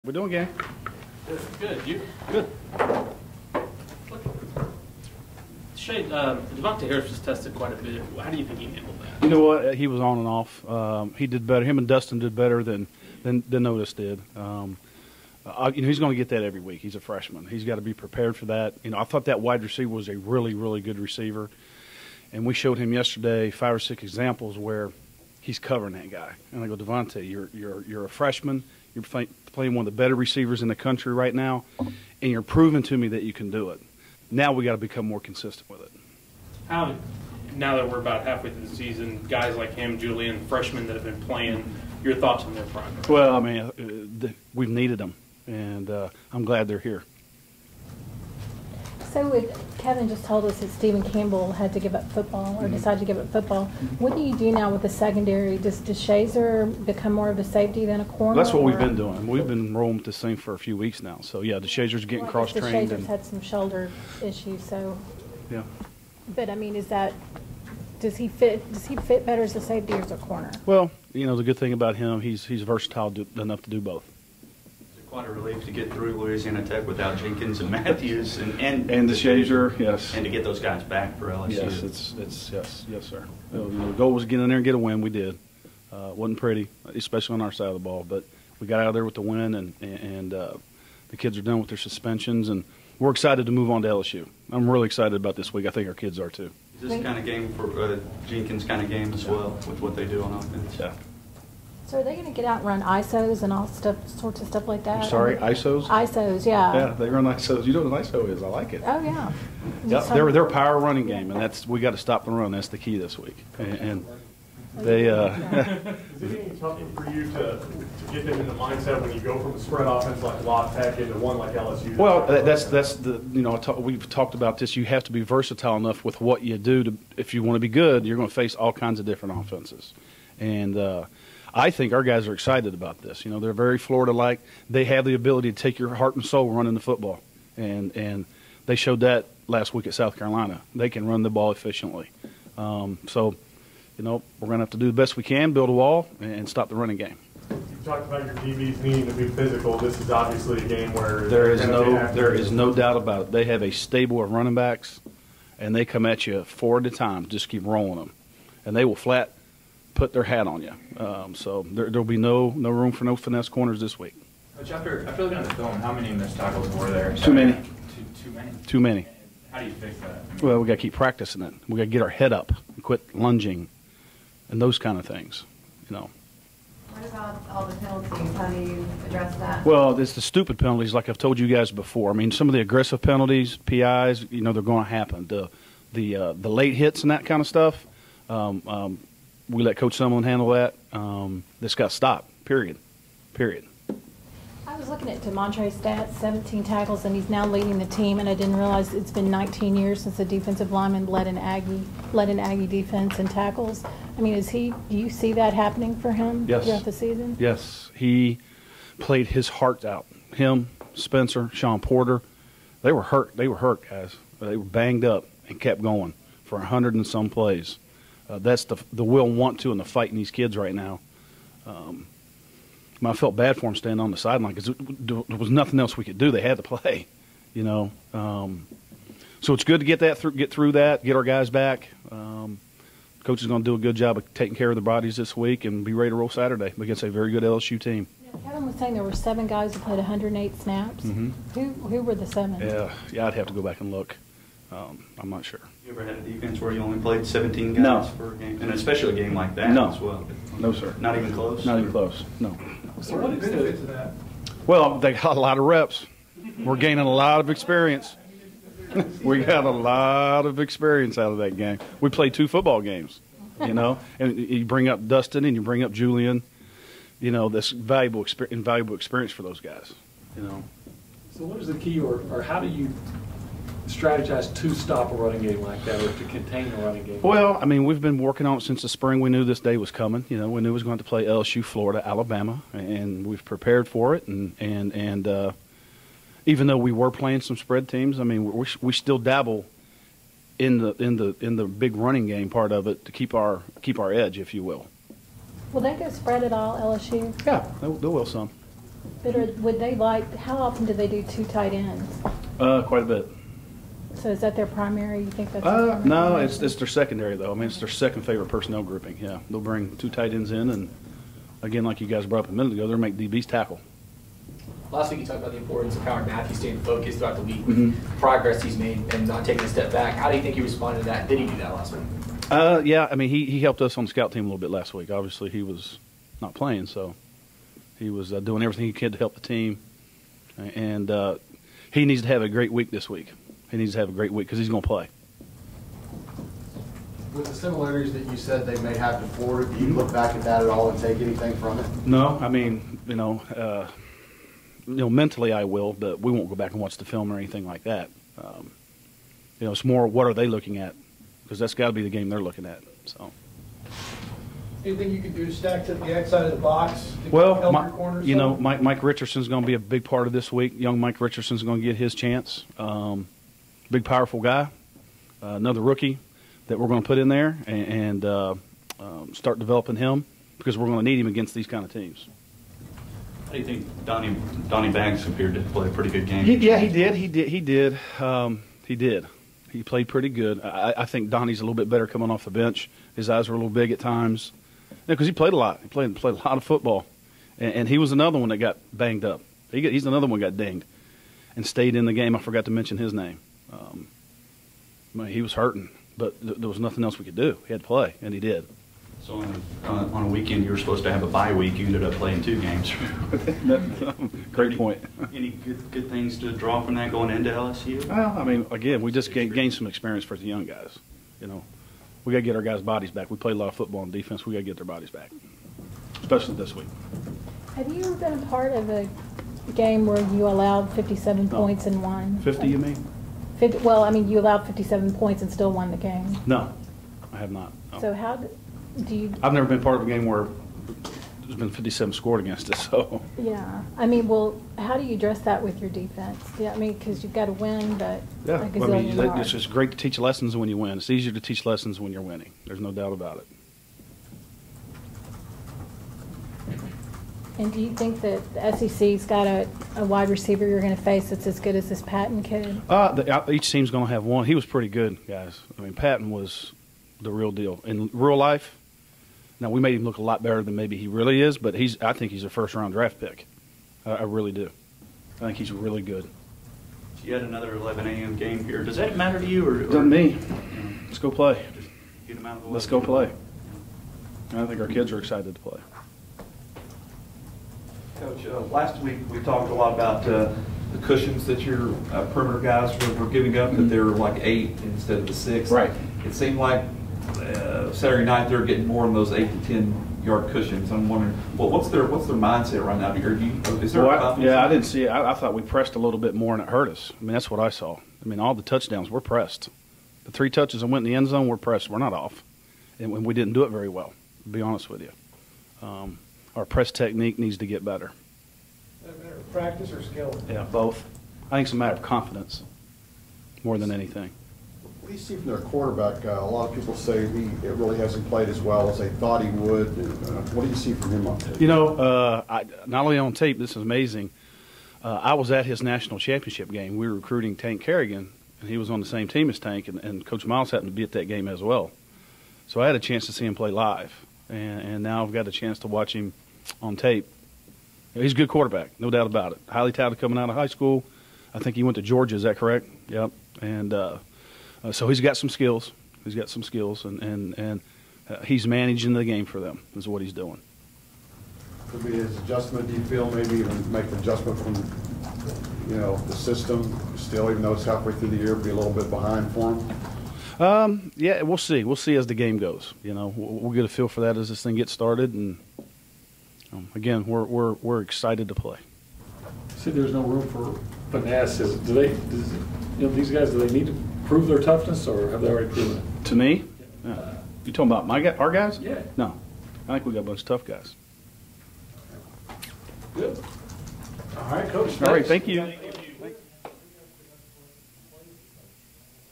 We're doing game. Good. You? Good. Shay, Devontae Harris was tested quite a bit. How do you think he handled that? You know what? He was on and off. He did better. Him and Dustin did better than Otis did. He's going to get that every week. He's a freshman. He's got to be prepared for that. I thought that wide receiver was a really, really good receiver, and we showed him yesterday 5 or 6 examples where he's covering that guy. And I go, Devontae, you're a freshman. You're playing one of the better receivers in the country right now, and you're proving to me that you can do it. Now we got to become more consistent with it. How, now that we're about halfway through the season, guys like him, Julian, freshmen that have been playing, your thoughts on their progress? Well, I mean, we've needed them, and I'm glad they're here. So Kevin just told us that Stephen Campbell had to give up football or decided to give up football. What do you do now with the secondary? Does Shazer become more of a safety than a corner? Well, that's what we've been doing. We've been rolling with this thing for a few weeks now. So, yeah, the Shazer's getting cross-trained. Shazer's had some shoulder issues, so. Yeah. But, I mean, does he fit better as a safety or as a corner? Well, the good thing about him, he's versatile enough to do both. Quite a relief to get through Louisiana Tech without Jenkins and Matthews and the Shazer, yes, and to get those guys back for LSU. Yes, yes, sir. The goal was to get in there and get a win. We did. Wasn't pretty, especially on our side of the ball, but we got out of there with the win, and the kids are done with their suspensions, and we're excited to move on to LSU. I'm really excited about this week. I think our kids are too. Is this kind of game for Jenkins kind of game as well with what they do on offense? Yeah. So are they going to get out and run ISOs and all sorts of stuff like that? I'm sorry, ISOs? ISOs, yeah. Yeah, they run ISOs. You know what an ISO is? I like it. Oh, yeah. Yep, they're a power running game, and we got to stop the run. That's the key this week. And they. Is it any tougher for you to get them in the mindset when you go from a spread offense like La Tech into one like LSU? Well, that's the we've talked about this. You have to be versatile enough with what you do if you want to be good. You're going to face all kinds of different offenses, and. I think our guys are excited about this. They're very Florida-like. They have the ability to take your heart and soul running the football, and they showed that last week at South Carolina. They can run the ball efficiently. So, we're going to have to do the best we can, build a wall, and stop the running game. You talked about your DBs needing to be physical. This is obviously a game where there is no doubt about it. They have a stable of running backs, and they come at you 4 at a time. Just keep rolling them, and they will flat put their hat on you. So there'll be no room for no finesse corners this week. Coach, after looking at the film, how many missed tackles were there? Too many. Too many? Too many. How do you fix that? Well, we got to keep practicing it. We got to get our head up and quit lunging and those kind of things, What about all the penalties? How do you address that? Well, it's the stupid penalties like I've told you guys before. I mean, some of the aggressive penalties, PIs, they're going to happen. The late hits and that kind of stuff, we let Coach Sumlin handle that. This got stopped, period. I was looking at Demontre's stats, 17 tackles, and he's now leading the team, and I didn't realize it's been 19 years since a defensive lineman led an Aggie defense in tackles. I mean, do you see that happening for him throughout the season? Yes. He played his heart out. Him, Spencer, Sean Porter, they were hurt. They were hurt, guys. They were banged up and kept going for 100 and some plays. That's the will, want to, and the fight in these kids right now. I felt bad for them standing on the sideline because there was nothing else we could do. They had to play, So it's good to get through that, get our guys back. Coach is going to do a good job of taking care of the bodies this week and be ready to roll Saturday against a very good LSU team. Kevin was saying there were 7 guys who played 108 snaps. Mm-hmm. Who were the 7? Yeah, I'd have to go back and look. I'm not sure. You ever had a defense where you only played 17 guys for a game? And especially a game like that as well? No, sir. Not even close? Not even close, no. So what benefit to that? Well, they got a lot of reps. We're gaining a lot of experience. We got a lot of experience out of that game. We played 2 football games, and you bring up Dustin and you bring up Julian. This invaluable experience for those guys. So what is the key, or how do you strategize to stop a running game like that, or to contain a running game? Well, I mean, we've been working on it since the spring. We knew this day was coming. We knew we was going to play LSU, Florida, Alabama, and we've prepared for it. And even though we were playing some spread teams, I mean, we still dabble in the big running game part of it to keep our edge, if you will. Will they go spread at all, LSU? Yeah, they will some. But would they how often do they do 2 tight ends? Quite a bit. So is that their primary? You think that's their primary? No, it's their secondary, though. I mean, it's their second favorite personnel grouping, yeah. They'll bring 2 tight ends in, and, again, like you guys brought up a minute ago, they'll make DBs tackle. Last week you talked about the importance of Howard Matthews staying focused throughout the week with the progress he's made and not taking a step back. How do you think he responded to that? Did he do that last week? Yeah, I mean, he helped us on the scout team a little bit last week. Obviously, he was not playing, so he was doing everything he could to help the team. And he needs to have a great week this week. He needs to have a great week because he's going to play. With the similarities that you said they may have to Florida, do you look back at that at all and take anything from it? No, I mean, mentally I will, but we won't go back and watch the film or anything like that. It's more what are they looking at, because that's got to be the game they're looking at. So. Anything you can do to stack to the outside of the box? To well, help your corners? Mike Richardson's going to be a big part of this week. Young Mike Richardson's going to get his chance. Big, powerful guy, another rookie that we're going to put in there and start developing him because we're going to need him against these kind of teams. How do you think Donnie Banks appeared to play a pretty good game? He did. He played pretty good. I think Donnie's a little bit better coming off the bench. His eyes were a little big at times because he played a lot. He played a lot of football, and he was another one that got banged up. He's another one that got dinged and stayed in the game. I forgot to mention his name. He was hurting, but there was nothing else we could do. He had to play, and he did. So on a weekend you were supposed to have a bye week. You ended up playing 2 games. Great point. Any good things to draw from that going into LSU? Well, I mean, again, we just gained some experience for the young guys. We got to get our guys' bodies back. We played a lot of football and defense. We got to get their bodies back, especially this week. Have you been a part of a game where you allowed 57 points and won? 50, you mean? 50, well, I mean, you allowed 57 points and still won the game. No, I have not. No. So how do you? I've never been part of a game where there's been 57 scored against us. So. Yeah, I mean, well, how do you address that with your defense? Yeah, I mean, because you've got to win, but yeah, it's just great to teach lessons when you win. It's easier to teach lessons when you're winning. There's no doubt about it. And do you think that the SEC's got a wide receiver you're going to face that's as good as this Patton kid? Each team's going to have one. He was pretty good, guys. I mean, Patton was the real deal. In real life, now we made him look a lot better than maybe he really is, but I think he's a first-round draft pick. I really do. I think he's really good. So you had another 11 a.m. game here. Does that matter to you? Or doesn't me. Let's go play. Just get him out of the way. Let's go play. I think our kids are excited to play. Coach, last week we talked a lot about the cushions that your perimeter guys were giving up, that they were like 8 instead of the 6. Right. It seemed like Saturday night they're getting more on those 8 to 10-yard cushions. I'm wondering, what's their mindset right now? Is there I didn't see it. I thought we pressed a little bit more and it hurt us. I mean, that's what I saw. I mean, all the touchdowns, we're pressed. The 3 touches that went in the end zone, we're pressed. We're not off. And we didn't do it very well, to be honest with you. Our press technique needs to get better. Is that a matter of practice or skill? Yeah, both. I think it's a matter of confidence more than anything. What do you see from their quarterback? A lot of people say he really hasn't played as well as they thought he would. What do you see from him on tape? Not only on tape, this is amazing. I was at his national championship game. We were recruiting Tank Kerrigan, and he was on the same team as Tank, and Coach Miles happened to be at that game as well. So I had a chance to see him play live, and now I've got a chance to watch him on tape. He's a good quarterback, no doubt about it. Highly touted coming out of high school. I think he went to Georgia, is that correct? Yep. And so he's got some skills. He's got some skills, and he's managing the game for them is what he's doing. Could be his adjustment, do you feel, maybe even make an adjustment from, the system still, even though it's halfway through the year, be a little bit behind for him? Yeah, we'll see. We'll see as the game goes. We'll get a feel for that as this thing gets started, and again, we're excited to play. See, there's no room for finesse. These guys, do they need to prove their toughness, or have they already proven it? To me? Yeah. You talking about our guys? Yeah. No. I think we got a bunch of tough guys. Good. All right, Coach. All right, thank you.